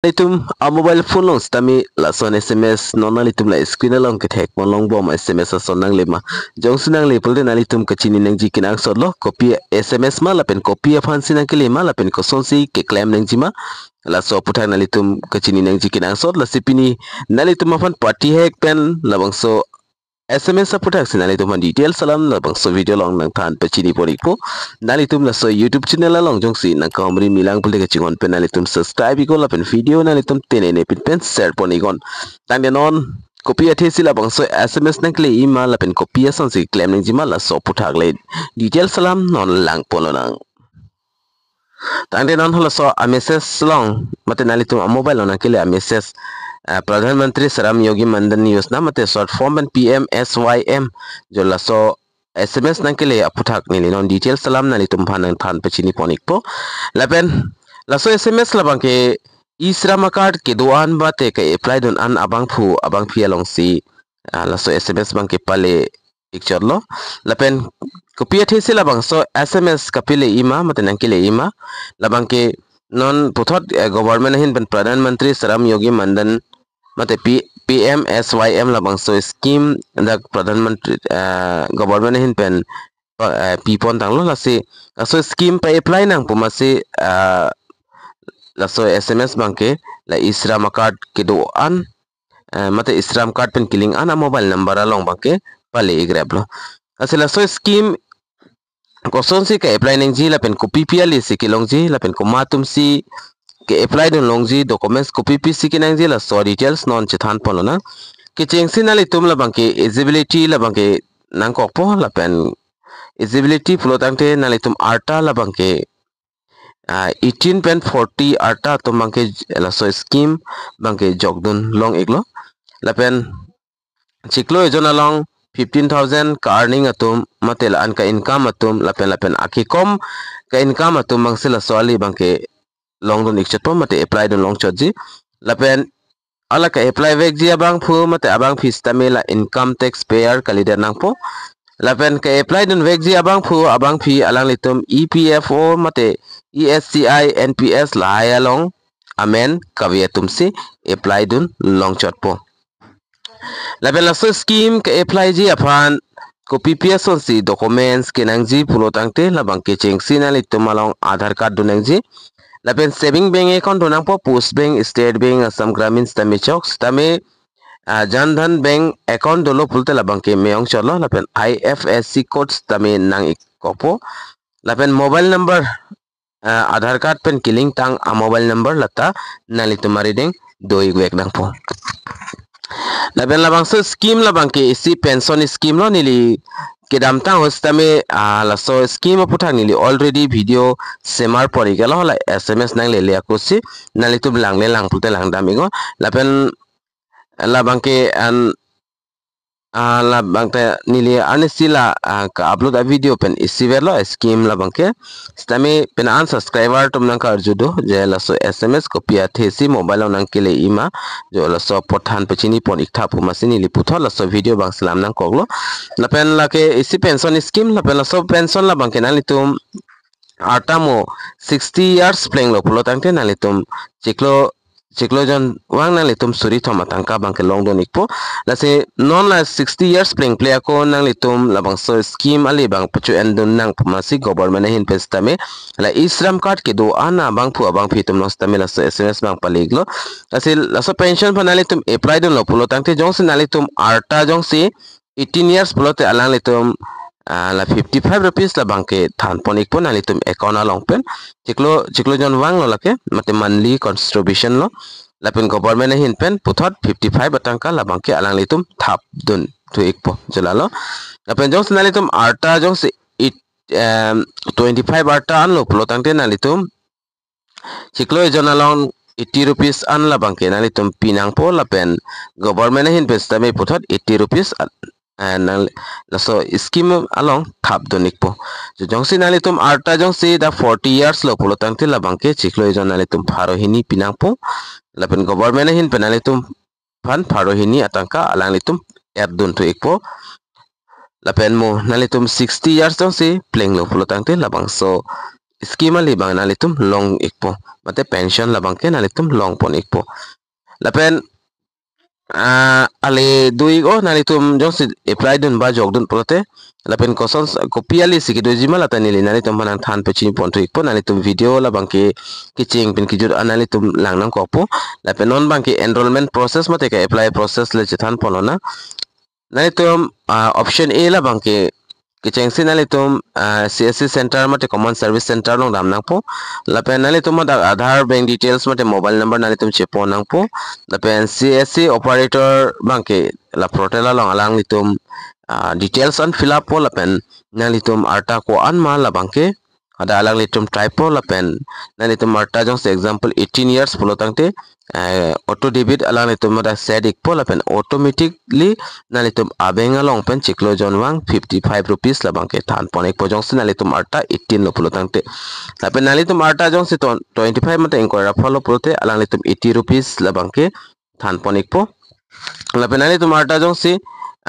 Nalitum a mobile phone long stami la son SMS non nalitum la screen long ke thek mon long bom SMS a son nang lema jong sinang le pulde nalitum kachini nang jikin ang sodlo copy SMS ma la pen copy a fan sinang ke lema la pen ko son si ke claim nang jima la so putang nalitum kachini nang jikin ang sod la sipini nalitum afan party hack pen la bangso SMS sa putak sinali tuman detail salam labang so video long nang tan pachini porikpo nalitum la so YouTube channel la long jong si nang kamri milang pulte kachingon pen nalitum subscribe ko la pen video nalitum tenene pen share ponigon tang denon copy athe sila bang so SMS nang kle email la pen copy son si claim nang jima la so putak le detail salam non lang polonang tang denon hola so a message long mate nalitum a mobile nang kle a message प्रधानमंत्री श्रम योगी मनधन योजना मते short form and PMSYM जो लसो SMS नंग के लिए अपुथाक नीली non detail सलाम नाली तुम भान थान पचिनी पोनिक पो लपेन लसो SMS लबांग के ई श्रम कार्ड के दुआन बाते के अप्लाई दोन अन अबांग फी अलोंग सी लसो SMS बांग के पले पिक्चर लो लपेन कॉपी थे से लबांग सो SMS कपिले इमा मते नंग के लिए इमा लबांग के नॉन पुथत गवर्नमेंट हिन बन प्रधानमंत्री श्रम योगी मनधन मते PMSYM labang so scheme dak प्रधानमंत्री गवर्नमेंट हिन pen पीपन tanglo la se so scheme pa apply nang puma se la so SMS bangke la isram card ke do an mate isram card pen killing ana mobile number along bangke pale grab lo ase la so scheme koson si ka apply nang ji la pen ko PPL si kilong ji la pen ko matum si ke apply don longji documents copy PC ke nang jela so details non chithan polona ke chengsi nali tum la bangke eligibility la bangke nang ko po la pen eligibility flotangte nali tum arta la bangke 18.40 arta tum bangke la so scheme bangke jogdun long eglo la pen chiklo ejona long 15,000 ka earning atum matel an ka income atum la pen akikom ka income atum bangsela swali bangke long don ikchat po mate apply don long chot ji lapen ala ka apply vek ji abang phu mate abang fees tamela income tax payer kalida nang po lapen ka apply don vek ji abang phu abang phi alang litum EPFO mate ESCI NPS la long amen kaviatum si apply don long chot po lapen la so scheme ka apply ji aphan ko PPS on si documents kenang ji pulotangte labang ke cheng sinali tumalong Aadhaar card dunang ji lapen saving bank account donang po post bank state bank Assam Gramin stame choks tame Jan Dhan bank account dolo pulte labang ke meong cholo lapen IFSC codes tame nang ikopo lapen mobile number Aadhaar card pen killing tang a mobile number lata nali tumari deng doi gwek nang po lapen labang so scheme labang ke isi pension scheme lo nili kedam tang hostame la so scheme puthang nili already video semar pori gelo la SMS nang le aku si nali tu lang le lang pulte lang damingo lapen labang ke an labang te nili anisila ka upload a video pen isi velo scheme labang ke stame pen an subscriber tum nang ka arjudo je la so SMS copy athesi mobile nang kele ima jo la so pothan pechini pon ikha puma sini li putho la so video bang salam nang koglo lapen la ke isi pension scheme lapen la so pension labang ke nali tum atamo 60 years playing lo pulo tangte nali tum chiklo jon wang nang litum suri thoma tangka bangke long don ikpo la se non la 60 years playing play ako nang litum labang so scheme ali bang pachu endun nang pumasi government hin pestame la isram card ke do ana bang phu abang phi tum nostame la so SMS bang paliglo la se la so pension panali tum apply don lo pulo tangte jong se nali tum arta jong se 18 years pulote alang litum la 55 rupees la bangke than ponik pon ali tum account along pen chiklo jon wang lo lake mate monthly contribution lo lapen government hin pen puthot 55 batangka la bangke alang litum thap dun tu ikpo jalalo lapen jong sinali tum arta jong se 25 arta an lo pulo tangte nali tum chiklo jon along 80 rupees an la bangke nali tum pinang po lapen government hin pestame puthot 80 rupees and so scheme along thap donik po jo jongsi nali tum arta jongsi da 40 years lo pulo tangte labangke chiklo jon nali tum pharo hini pinang po lapen government hin penali tum phan pharo hini atangka alang litum erdun tu ikpo lapen mo nali tum 60 years jongsi playing lo pulo tangte labang so scheme libang nalitum long ikpo mate pension labang ke nalitum long pon ikpo lapen ale dui go nalitum jong si apply dun ba jog dun prote lapen koson kopiali siki do jima lata nili nalitum manang than pe chin pon ikpo nalitum video labang ke kiching pin kijur analitum langnang kopo lapen non bang ke enrollment process mate ka apply process le chethan ponona nalitum option A labang ke kicheng sinalitum CSC center mate common service center long dam nangpo lapen nalitum da Aadhaar bank details mate mobile number nalitum chepo nangpo lapen CSC operator bangke la protela long alang litum details an fill up po lapen nalitum arta ko an ma la bangke ada alang litum typo lapen nalitum arta jong se example 18 years pulo tangte auto debit alang litum da set ikpo lapen automatically nalitum abenga long pen chiklo jonwang 55 rupees la bangke than ponek pojong se nalitum arta 18 lo pulo tangte lapen nalitum arta jong se 25 mate inquiry follow pulote alang litum 80 rupees la bangke than ponek po lapen nalitum arta jong se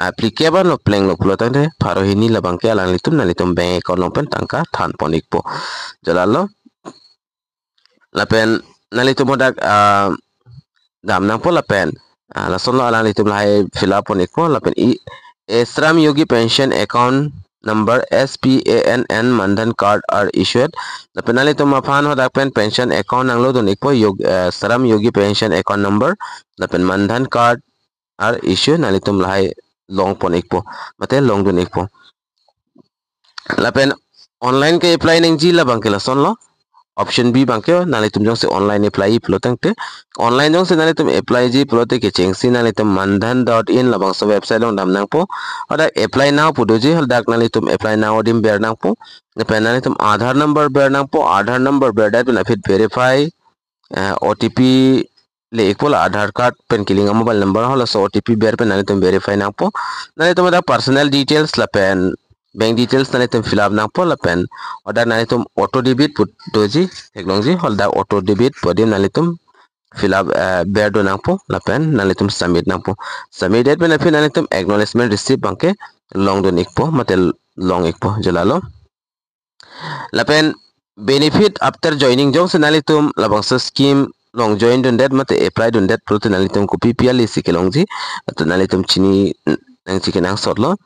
applicable lo pleng lo pulo tangte parohini la bangke alang litum nalitum bank account long pen tangka than ponek po jalalo lapen nalitum modak dam nang po lapen lason lo alang litum lahai fill up ponek po lapen Shram Yogi pension account number SPANN Mandhan card are issued lapen nalitum maphan hodak pen pension account nang lo donik po Shram Yogi pension account number lapen Mandhan card are issued nalitum lahai long ponek po mate long donik po lapen online ke apply ning ji la bangke lason lo option B bangke nalitum jong se online apply plotang te online jong se nalitum apply ji plote ke chengsi nalitum mandhan.in labang so website long dam nang po oda apply now pudoji hal dak nalitum apply now dim ber nang po pen nalitum Aadhaar number ber nang po Aadhaar number ber dat na fit verify OTP le equal Aadhaar card pen kilinga mobile number hola so OTP ber pen nalitum verify nang po nalitum da personal details la pen bank details nalitum fill up nang po lapen oda nalitum auto debit put doji teklongji holda auto debit podim nalitum fill up ber do nang po lapen nalitum submit nang po submit det pen apin nalitum acknowledgement receipt bangke long don ikpo mate long ikpo jalalo lapen benefit after joining jong nalitum labang sa scheme long join don det mate apply don det pro nalitum ko PPL sikelongji at nalitum chini nang chikenang sotlo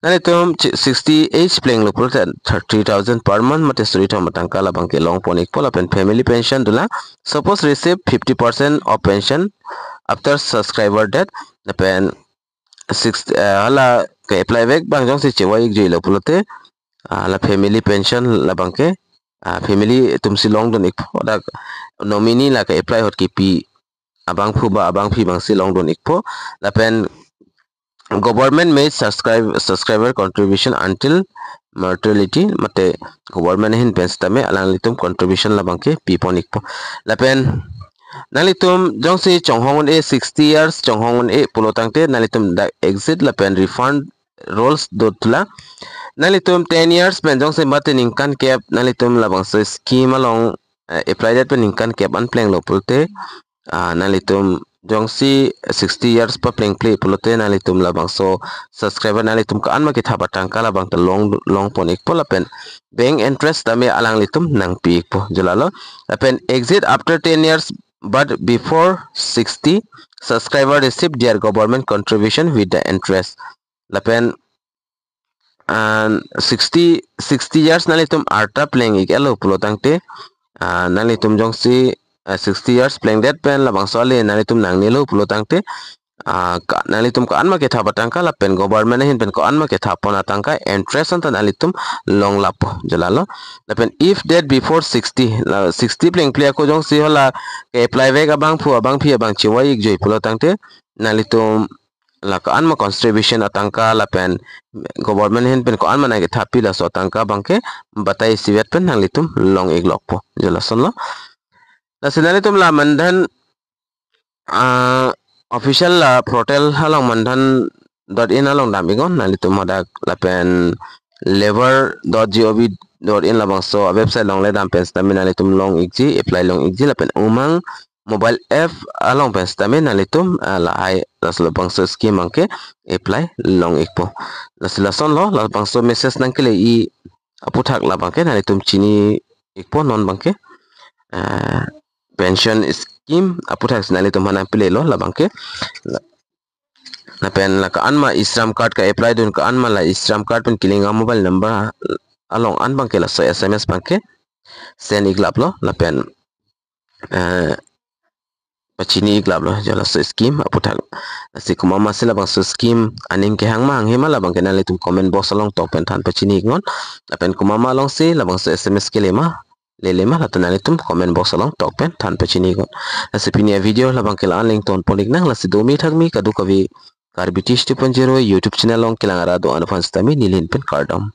nalitum 60 playing lo prote 30,000 per month mate suri thom tangka la bangke long ponik pola pen family pension dula suppose receive 50% of pension after subscriber death the pen 6 hala ke apply back bang jong si chewai joi lo pulote la family pension la bangke family tumsi long don ik oda nominee la ke apply hot ki pi abang phu ba abang phi bang si long don ik po la pen government made subscriber contribution until mortality mate government hin penstame alang litum contribution labang ke piponik po lapen nalitum jongsi chonghongon e 60 years chonghongon e pulotangte nalitum da exit lapen refund rolls dotla nalitum 10 years pen jongsi mate ningkan cap nalitum labang se scheme along apply that pen ningkan cap unpleng lo pulte nalitum jongsi 60 years pa playing play pulote nalitum labang so subscriber nalitum ka anma ki thaba tangka labang ta long ponik po lapen bank interest tame alang litum nang pik po jalalo lapen exit after 10 years but before 60 subscriber receive their government contribution with the interest lapen 60 years nalitum arta playing ikelo pulotangte nalitum jongsi 60 years playing that pen labang sole nalitum nang nilo pulotangte nalitum ko anma ke thapa tangka la pen government hin pen ko anma ke thapona tangka interest anta nalitum long lapo jalalo la pen if that before 60 playing play ko jong si hola ke apply vega bang phu abang phi abang chiwai joi pulotangte nalitum la ko anma contribution atangka la pen government hin pen ko anma na ke thapi la so tangka bangke batai siwet pen nalitum long iglok po jalason lo nalitum la Mandhan official la portal halong mandhan.in halong damigon nalitum hodak lapen labor.gov.in labang so website long le dam pen stamin nalitum long igji apply long igji lapen umang mobile app along pen stamin nalitum la hai labang so scheme angke apply long ikpo lason lo labang so message nang kele I aputhak labang ke nalitum chini ikpo non bangke pension scheme aputhak sinali tum hana pile lo labangke na pen la ka anma isram card ka apply dun ka anma la isram card pen kilinga mobile number along an bangke la so sms bangke send iglap lo la pen pachini iglap lo jala so scheme aputhak si kumama sila bang so scheme aning ke hangma hanghema la bang kenali tum comment box along top pen than pachini ngon la pen kumama long si la bang so sms ke lema la tanali tum comment box along top pen than pachini ngon la si pinia video la bang kela link ton polik nang la si domi thakmi kadu kavi Karbitish 2.0 YouTube channel long kilang arado anafan stami nilin pen kardam